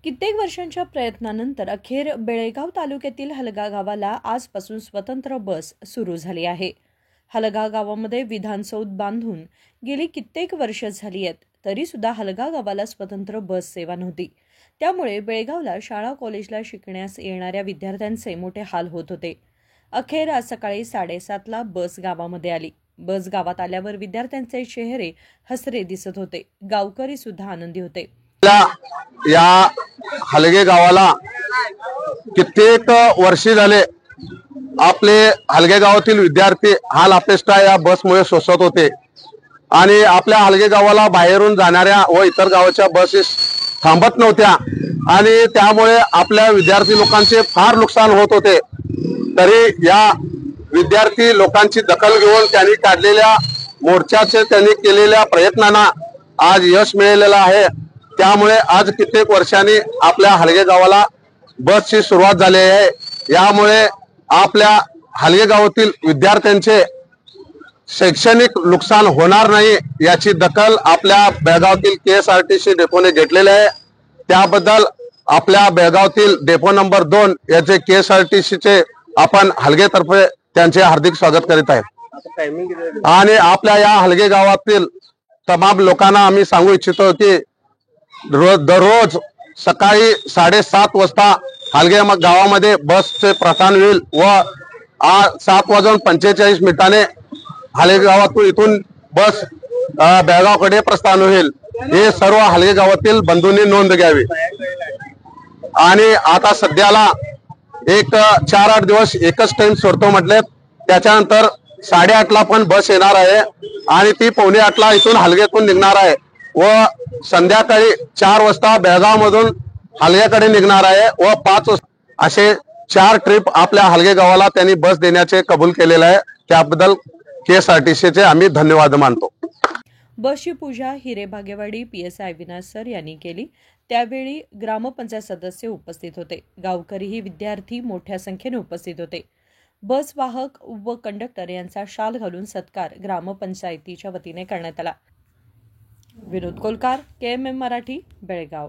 कित्येक वर्षांच्या प्रयत्नानंतर अखेर बेळगाव तालुक्यातील हलगा गावाला आजपासून स्वतंत्र बस सुरू झाली आहे. हलगा गावामध्ये विधानसौध बांधून गेली कित्येक वर्ष झाली आहेत, तरी सुद्धा हलगा गावाला स्वतंत्र बस सेवा नव्हती. त्यामुळे बेळगावला शाळा कॉलेजला शिकण्यास येणाऱ्या विद्यार्थ्यांचे मोठे हाल होत होते. अखेर आज सकाळी 7:30ला बस गावामध्ये आली. बस गावात आल्यावर विद्यार्थ्यांचे चेहरे हसरे दिसत होते. गावकरी सुद्धा आनंदी होते. या हलगे गावाला कित्येक वर्षे झाले आपले हलगे गावातील विद्यार्थी हाल अपेष्टा या बसमुळे सोसत होते आणि आपल्या हलगे गावाला बाहेरून जाणाऱ्या व इतर गावाच्या बसेस थांबत नव्हत्या आणि त्यामुळे आपल्या विद्यार्थी लोकांचे फार नुकसान होत होते. तरी या विद्यार्थी लोकांची दखल घेऊन त्यांनी काढलेल्या मोर्चाचे त्यांनी केलेल्या प्रयत्नांना आज यश मिळालेलं आहे. त्यामुळे आज कित्येक वर्षांनी आपल्या हलगे गावाला बसची सुरुवात झाली आहे. यामुळे आपल्या हलगे गावातील विद्यार्थ्यांचे शैक्षणिक नुकसान होणार नाही याची दखल आपल्या बेळगावातील KSRTC डेपोने घेतलेली आहे. त्याबद्दल आपल्या बेळगावातील डेपो नंबर 2 याचे KSRTCचे आपण हलगेतर्फे त्यांचे हार्दिक स्वागत करीत आहे. आणि आपल्या या हलगे गावातील तमाम लोकांना आम्ही सांगू इच्छितो की दररोज सकाळी 7:30 वाजता हलगे गावामध्ये बसचे प्रस्थान होईल व 7:45 हलगे गावातून इथून बस बेळगावकडे प्रस्थान होईल. हे सर्व हलगे गावातील बंधूंनी नोंद घ्यावी. आणि आता सध्याला एक 4-8 दिवस एकच टाइम सोडतो म्हटले, त्याच्यानंतर 8:30ला पण बस येणार आहे आणि ती 7:45ला इथून हलगेतून निघणार आहे व संध्याकाळी 4 वाजता बेळगाव मधून हलग्याकडे निघणार आहे व 5 वाजता असे 4 ट्रिप आपल्या हलगे गावाला त्यांनी बस देण्याचे कबूल केलेले आहे. त्याबद्दल KSRTCचे आम्ही धन्यवाद मानतो. बसची पूजा हिरेबागेवाडी PSI अविनाश सर यांनी केली. त्यावेळी ग्रामपंचायत सदस्य उपस्थित होते. गावकरीही विद्यार्थी मोठ्या संख्येने उपस्थित होते. बस वाहक व कंडक्टर यांचा शाल घालून सत्कार ग्रामपंचायतीच्या वतीने करण्यात आला. विनोद कोलकार, KMM मराठी, बेळगाव.